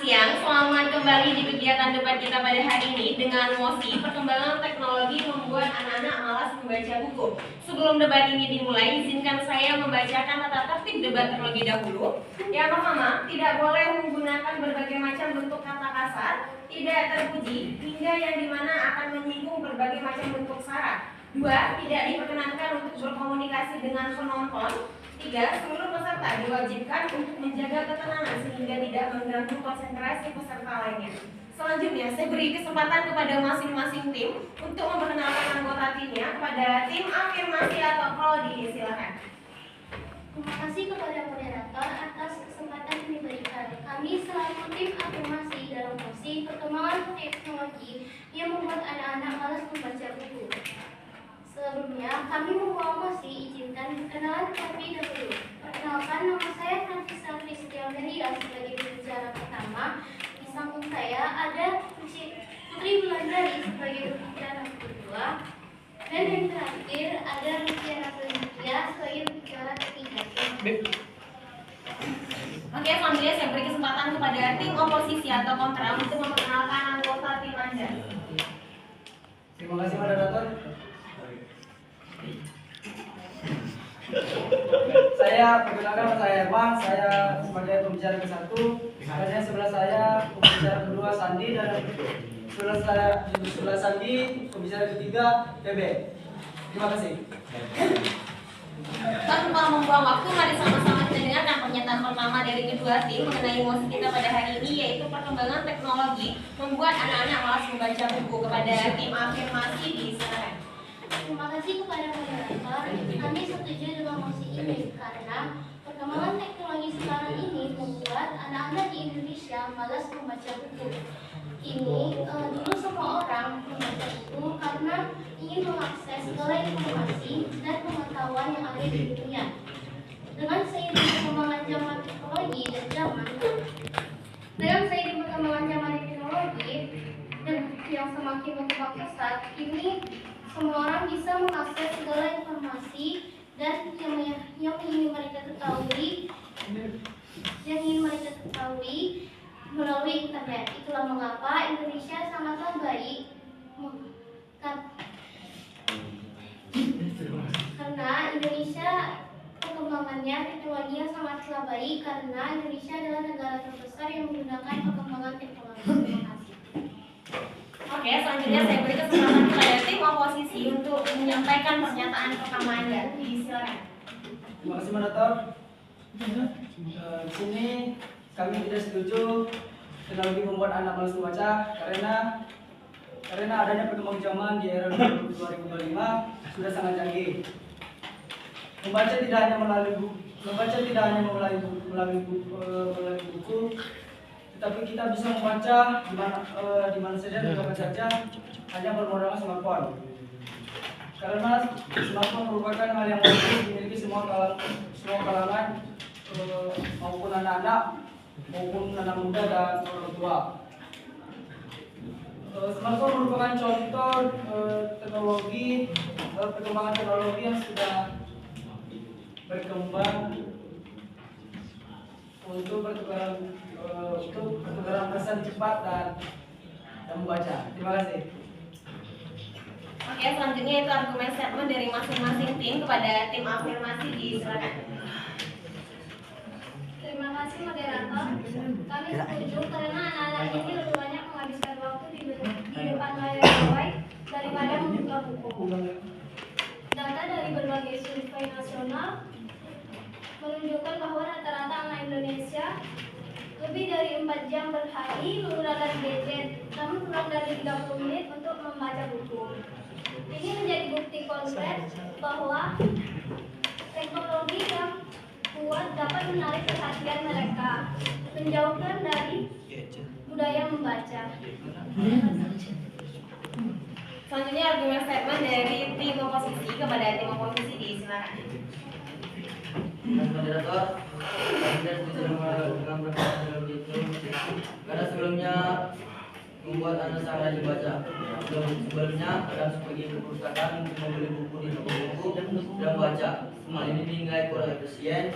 siang, selamat kembali di kegiatan debat kita pada hari ini dengan mosi perkembangan teknologi membuat anak-anak malas membaca buku. Sebelum debat ini dimulai, izinkan saya membacakan tata tertib debat terlebih dahulu. Yang pertama, tidak boleh menggunakan berbagai macam bentuk kata kasar, tidak terpuji, hingga yang dimana akan menyinggung berbagai macam bentuk sara. 2. Tidak diperkenankan untuk berkomunikasi dengan penonton. 3. Seluruh peserta diwajibkan untuk menjaga ketenangan sehingga tidak mengganggu konsentrasi peserta lainnya. Selanjutnya, saya beri kesempatan kepada masing-masing tim untuk memperkenalkan anggota timnya. Kepada tim afirmasi atau prodi, silakan. Terima kasih kepada moderator atas kesempatan yang diberikan. Kami selaku tim afirmasi dalam mosi perkembangan teknologi yang membuat anak-anak malas membaca buku. Sebelumnya, kami membawa mosi, izinkan kenalan terlebih dahulu. Perkenalkan, nama saya Nafisa Kristiamelia sebagai pembicara pertama. Di samping saya ada Putri Wulandari sebagai pembicara kedua. Dan yang terakhir ada Luciana Felicia sebagai pembicara ketiga. Oke, selanjutnya saya beri kesempatan kepada tim oposisi atau kontra untuk memperkenalkan anggota tim Anda. Terima kasih moderator. Saya perkenalkan saya Herman, saya sebagai pembicara ke-1. Kemudian sebelah saya pembicara kedua Sandi dan sebelah Sandi pembicara ketiga PB. Terima kasih. Tanpa membuang waktu, mari sama-sama kita dengarkan pernyataan pertama dari kedua tim mengenai mosi kita pada hari ini, yaitu perkembangan teknologi membuat anak-anak malas membaca buku. Kepada tim afirmasi, disilakan. Terima kasih kepada moderator. Kami setuju dengan mosi ini karena perkembangan teknologi sekarang ini membuat anak-anak di Indonesia malas membaca buku. Dulu semua orang membaca buku karena ingin mengakses segala informasi dan pengetahuan yang ada di dunia. Dengan seiring perkembangan zaman teknologi dan teknologi dan yang semakin berkembang pesat, kini semua orang bisa mengakses segala informasi dan yang ingin mereka ketahui melalui internet. Itulah mengapa Indonesia sangatlah baik karena Indonesia perkembangannya teknologinya sangatlah baik karena Indonesia adalah negara terbesar yang menggunakan perkembangan teknologi. Terima kasih. Oke, selanjutnya saya beri kesempatan kepada tim oposisi untuk menyampaikan pernyataan pertama Anda. Disilakan. Terima kasih moderator. Di sini kami tidak setuju teknologi membuat anak malas membaca karena adanya perkembangan zaman di era 2025 sudah sangat canggih. Membaca tidak hanya melalui buku, tetapi kita bisa membaca di mana saja dan kapan saja hanya bermodalkan smartphone. Karena smartphone merupakan hal yang dimiliki semua kalangan maupun anak-anak maupun anak muda dan orang tua. Smartphone merupakan contoh perkembangan teknologi yang sudah berkembang untuk pertukaran pesan cepat dan membaca. Terima kasih. Oke, selanjutnya itu argumen statement dari masing-masing tim kepada tim afirmasi. Disilakan. Terima kasih moderator. Kami setuju karena anak-anak ini lebih banyak menghabiskan waktu di depan layar gawai daripada membuka buku. Data dari berbagai survei nasional menunjukkan bahwa rata-rata anak Indonesia lebih dari 4 jam per hari menggunakan gadget, namun kurang dari 30 menit untuk membaca buku. Ini menjadi bukti konkret bahwa teknologi yang kuat dapat menarik perhatian mereka, menjauhkan dari budaya membaca. Selanjutnya argumen statement dari tim oposisi kepada tim oposisi. Disilakan. Moderator, kami tidak setuju dengan perkembangan itu karena sebelumnya membuat anak sangat dibaca. Sebelumnya akan pergi ke perpustakaan untuk membeli buku di toko buku dan membaca. Semua ini dinilai kurang efisien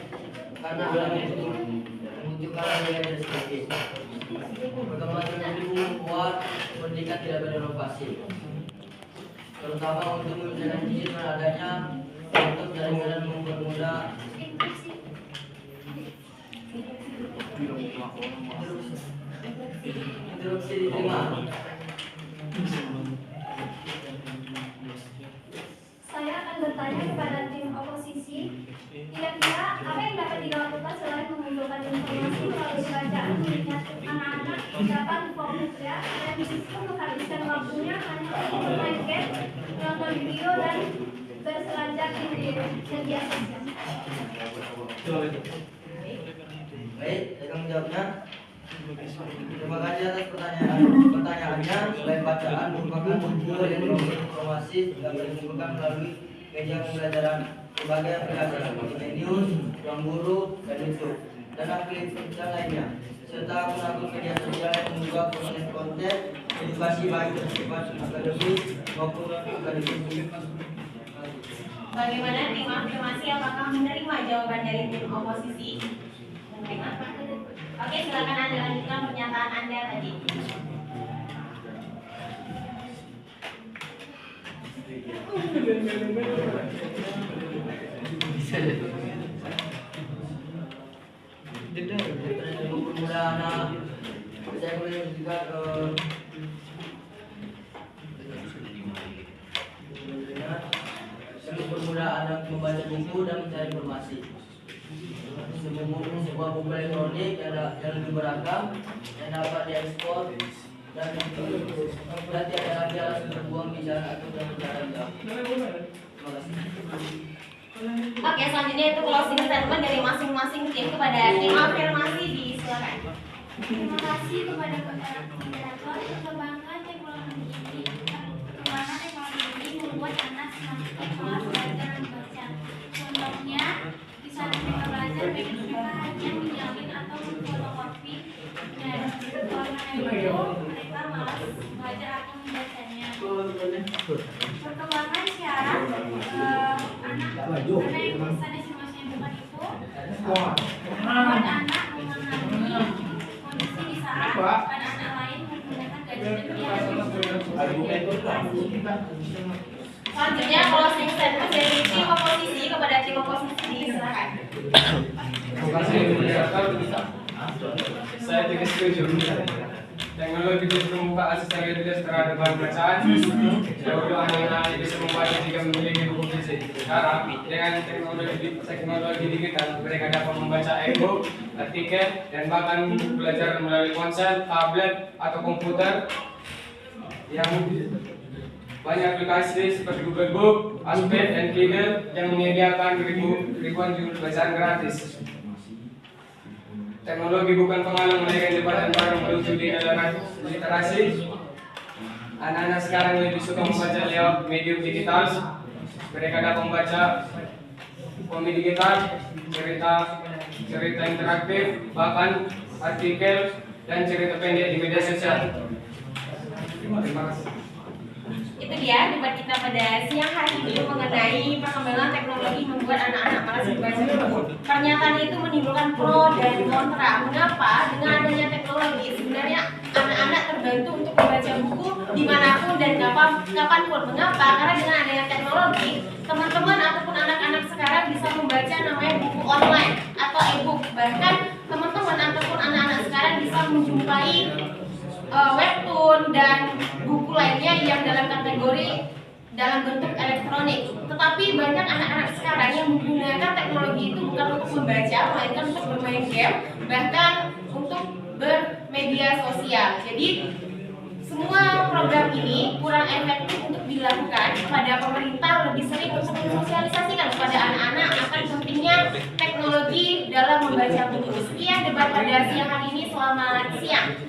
karena anak itu membutuhkan nilai dari sedikit. pendidikan tidak berinovasi, terutama untuk menyelesaikan izin adanya untuk jaringan mempermudah interupsi diterima. Saya akan bertanya kepada tim oposisi, kira-kira apa yang dapat dilakukan selain mengumpulkan informasi melalui bacaan mengingat anak-anak dapat fokus ya dan disitu menghabiskan waktunya hanya untuk bermain game, nonton video dan berselancar di media sosial. Baik, tanggung jawabnya. Terima kasih atas pertanyaannya. Selain bacaan merupakan buku yang memberi informasi dan dikumpulkan melalui media pembelajaran berbagai aplikasi seperti Medium, Ruang Guru, dan YouTube, dan aplikasi lainnya, serta akun-akun media sosial yang membuat konten edukasi baik bersifat akademis maupun akademik. Bagaimana tim afirmasi, apakah menerima jawaban dari tim oposisi? Menerima. Oke, silakan Anda lanjutkan pernyataan Anda tadi. Permulaan saya boleh juga permulaan anak membaca buku dan mencari informasi. Sebuah buku elektronik yang lebih beragam yang dapat diekspor dan tiada lagi harus terbuang di jalan atau dalam jalan jauh. Terima kasih. Oke, selanjutnya itu closing statement dari masing-masing tim kepada tim afirmasi, disilakan. Terima kasih kepada moderator. Perkembangan teknologi ini membuat anak semakin ikhlas belajar membaca. Contohnya, di saat mereka belajar, mereka hanya menjalin atau memfotokopi dan karena itu mereka malas belajar atau membacanya. Perkembangan syarat anak yang bisa estimasinya bukan itu membuat anak memahami kondisi di saat anak lain menggunakan gadget yang Selanjutnya closing statement dari tim oposisi kepada tim oposisi, disilakan. Terima kasih moderator. Saya tidak setuju. Teknologi bisa membuka akses yang lebih terhadap bahan bacaan. Dahulu anak-anak bisa membaca jika memiliki buku fisik. Sekarang dengan teknologi digital, mereka dapat membaca e-book, artikel, dan bahkan belajar melalui ponsel, tablet, atau komputer. Yang banyak aplikasi seperti Google Book, Asped, dan Kindle yang menyediakan ribuan judul bacaan gratis. Teknologi bukan penghalang mereka jembatan barang menuju di dalam literasi. Anak-anak sekarang lebih suka membaca lewat medium digital. Mereka dapat membaca komik digital, cerita interaktif, bahkan artikel dan cerita pendek di media sosial. Terima kasih. Itu dia debat kita pada siang hari ini mengenai perkembangan teknologi membuat anak-anak malas membaca buku. Pernyataan itu menimbulkan pro dan kontra. Mengapa? Dengan adanya teknologi sebenarnya anak-anak terbantu untuk membaca buku dimanapun dan kapanpun. Mengapa? Karena dengan adanya teknologi, teman-teman ataupun anak-anak sekarang bisa membaca namanya buku online atau e-book. Bahkan teman-teman ataupun anak-anak sekarang bisa menjumpai webtoon dan buku lainnya yang dalam kategori dalam bentuk elektronik. Tetapi banyak anak-anak sekarang yang menggunakan teknologi itu bukan untuk membaca, melainkan untuk bermain game, bahkan untuk bermedia sosial. Jadi semua program ini kurang efektif untuk dilakukan. Kepada pemerintah lebih sering untuk mensosialisasikan kepada anak-anak akan pentingnya teknologi dalam membaca buku. Sekian debat pada siang hari ini. Selamat siang.